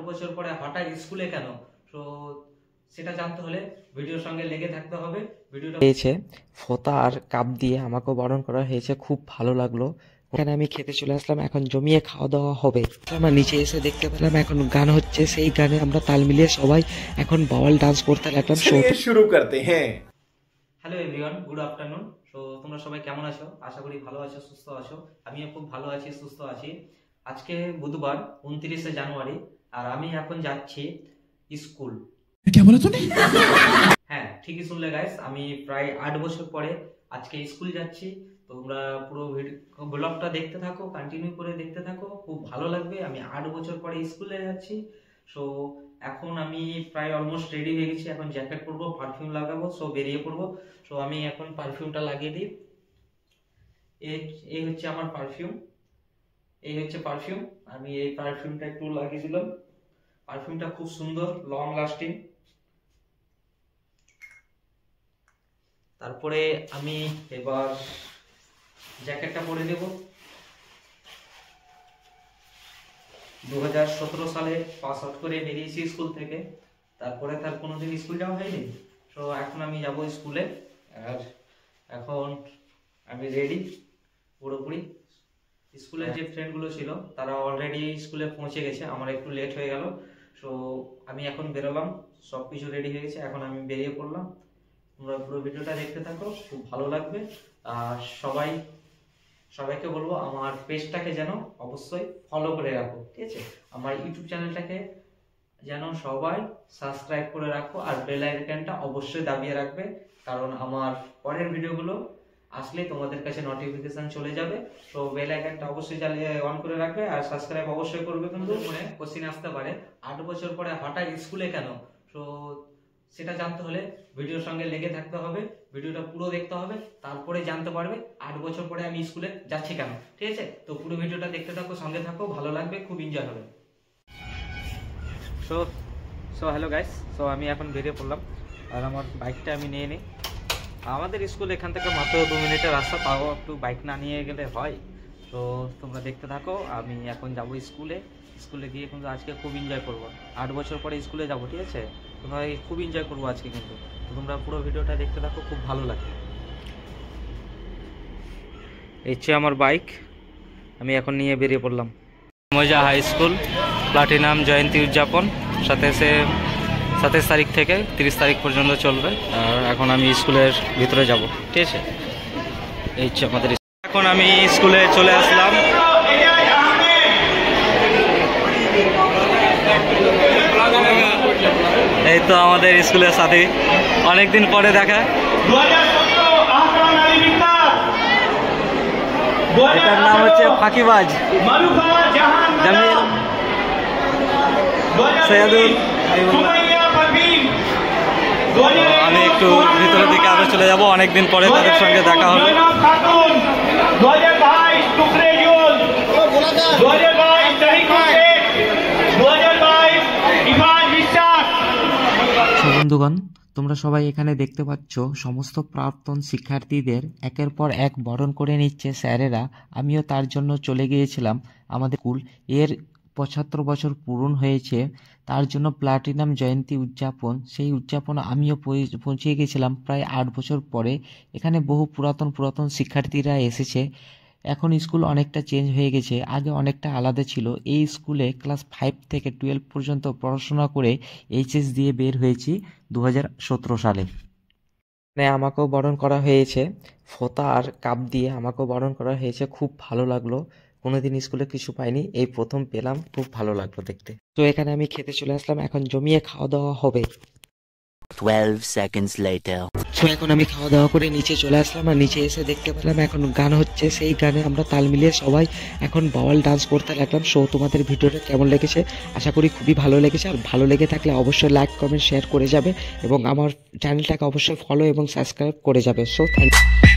বছর পরে হঠাৎ স্কুলে কেন? তো সেটা জানতে হলে ভিডিওর সঙ্গে লেগে থাকতে হবে। ভিডিওটা হয়েছে ফোঁতা আর কাপ দিয়ে আমাকেও বরণ করা হয়েছে, খুব ভালো লাগলো। ওখানে আমি খেতে চলে আসলাম, এখন জমিয়ে খাওয়া দাওয়া হবে। আমরা নিচে এসে দেখতে পেলাম এখন গান হচ্ছে, সেই গানে আমরা তাল মিলিয়ে সবাই এখন বাওয়াল ডান্স করতে লাগলাম। শুরু করতে হ্যাঁ। Hello everyone, good afternoon. তো তোমরা সবাই কেমন আছো? আশা করি ভালো আছো, সুস্থ আছো। আমিও খুব ভালো আছি, সুস্থ আছি। আজকে বুধবার 29শে জানুয়ারি, আর আমি এখন যাচ্ছি স্কুল। হ্যাঁ, ঠিকই শুনলে গাইস, আমি প্রায় 8 বছর পরে আজকে স্কুল যাচ্ছি। তোমরা পুরো ব্লগটা দেখতে থাকো, কন্টিনিউ করে দেখতে থাকো, খুব ভালো লাগবে। আমি 8 বছর পরে স্কুলে যাচ্ছি। সো এখন আমি প্রায় অলমোস্ট রেডি হয়ে গেছি। এখন জ্যাকেট পরবো, পারফিউম লাগাবো, সো বেরিয়ে পড়বো। সো আমি এখন পারফিউমটা লাগিয়ে দিই। এই হচ্ছে আমার পারফিউম, এই হচ্ছে পারফিউম। আমি এই পারফিউমটা একটু লাগিয়ে দিলাম। পারফিউমটা খুব সুন্দর, লং লাস্টিং। তারপরে আমি এবার জ্যাকেটটা পরে নেব। 2017 সালে পাস আউট করে বেরিয়েছি স্কুল থেকে। তারপরে তার কোনোদিন স্কুল যাওয়া হয়নি। তো এখন আমি যাব স্কুলে, আর এখন আমি রেডি পুরোপুরি। স্কুলের যে ফ্রেন্ডগুলো ছিল তারা অলরেডি স্কুলে পৌঁছে গেছে, আমার একটু লেট হয়ে গেল। সো আমি এখন বেরোলাম, সব কিছু রেডি হয়ে গেছে, এখন আমি বেরিয়ে পড়লাম। তোমরা পুরো ভিডিওটা দেখতে থাকো, খুব ভালো লাগবে। আর সবাইকে বলবো আমার পেজটাকে যেন অবশ্যই ফলো করে রাখো, ঠিক আছে? আমার ইউটিউব চ্যানেলটাকে যেন সবাই সাবস্ক্রাইব করে রাখো, আর বেল আইকনটা অবশ্যই দাবিয়ে রাখবে, কারণ আমার পরের ভিডিওগুলো আসলে তোমাদের কাছে নোটিফিকেশন চলে যাবে। তো বেল আইকনটা অবশ্যই জ্বালিয়ে অন করে রাখবে, আর সাবস্ক্রাইব অবশ্যই করবে। কিন্তু মনে কোশ্চেন আসতে পারে 8 বছর পরে হঠাৎ স্কুলে কেন? তো সেটা জানতে হলে ভিডিওর সঙ্গে লেগে থাকতে হবে, ভিডিওটা পুরো দেখতে হবে, তারপরে জানতে পারবে 8 বছর পরে আমি স্কুলে যাচ্ছি কেন, ঠিক আছে? তো পুরো ভিডিওটা দেখতে থাকো, সঙ্গে থাকো, ভালো লাগবে, খুব এনজয় হবে। সো হ্যালো গাইস, সো আমি এখন বেরিয়ে পড়লাম, আর আমার বাইকটা আমি নিয়ে নিই। আমাদের স্কুল এখান থেকে মাত্র 2 মিনিটের রাস্তা, তাও একটু বাইক না নিয়ে গেলে হয়। তো তোমরা দেখতে থাকো, আমি এখন যাব স্কুলে গিয়ে কিন্তু আজকে খুব এনজয় করবো। 8 বছর পরে স্কুলে যাব, ঠিক আছে? তোমরা খুব এনজয় করবো আজকে কিন্তু। তো তোমরা পুরো ভিডিওটা দেখতে থাকো, খুব ভালো লাগবে। এই হচ্ছে আমার বাইক, আমি এখন নিয়ে বেরিয়ে পড়লাম। মজা হাই স্কুল প্লাটিনাম জয়ন্তী উদযাপন 27 তারিখ থেকে 30 তারিখ পর্যন্ত চলবে। আর এখন আমি স্কুলের ভিতরে যাব, ঠিক আছে? এই হচ্ছে আমাদের। এখন আমি স্কুলে চলে আসলাম। এই তো আমাদের স্কুলের সাথে অনেকদিন পরে দেখা। এটার নাম হচ্ছে ফাঁকিবাজ জামিল সৈয়দুল। আমি একটু ভিতরের দিকে আরো চলে যাব, অনেকদিন পরে তাদের সঙ্গে দেখা হবে। বন্ধুগণ, তোমরা সবাই এখানে দেখতে পাচ্ছ সমস্ত প্রাক্তন শিক্ষার্থীদের একের পর এক বরণ করে নিচ্ছে স্যারেরা। আমিও তার জন্য চলে গিয়েছিলাম। আমাদের স্কুল এর 75 বছর পূরণ হয়েছে, তার জন্য প্লাটিনাম জয়ন্তী উদযাপন, সেই উদযাপন আমিও পৌঁছে গেছিলাম প্রায় 8 বছর পরে। এখানে বহু পুরাতন শিক্ষার্থীরা এসেছে। এখন স্কুল অনেকটা চেঞ্জ হয়ে গেছে, আগে অনেকটা আলাদা ছিল। এই স্কুলে ক্লাস 5 থেকে 12 পর্যন্ত পড়াশোনা করে এইচএস দিয়ে বের হয়েছি 2017 সালে। আমাকেও বরণ করা হয়েছে ফোঁতা আর কাপ দিয়ে, আমাকেও বরণ করা হয়েছে, খুব ভালো লাগলো। কোনোদিন স্কুলে কিছু পাইনি, এই প্রথম পেলাম, খুব ভালো লাগলো দেখতে। তো এখানে আমি খেতে চলে আসলাম, এখন জমিয়ে খাওয়া দাওয়া হবে। 12 seconds later. তো এখন আমি খাওয়া দাওয়া করে নিচে চলে আসলাম, আর নিচে এসে দেখতে পেলাম এখন গান হচ্ছে, সেই গানে আমরা তাল মিলিয়ে সবাই এখন বাওয়াল ডান্স করতে লাগলাম। সো তোমাদের ভিডিওটা কেমন লেগেছে? আশা করি খুবই ভালো লেগেছে। আর ভালো লেগে থাকলে অবশ্যই লাইক, কমেন্ট, শেয়ার করে যাবে, এবং আমার চ্যানেলটাকে অবশ্যই ফলো এবং সাবস্ক্রাইব করে যাবে। So thank you.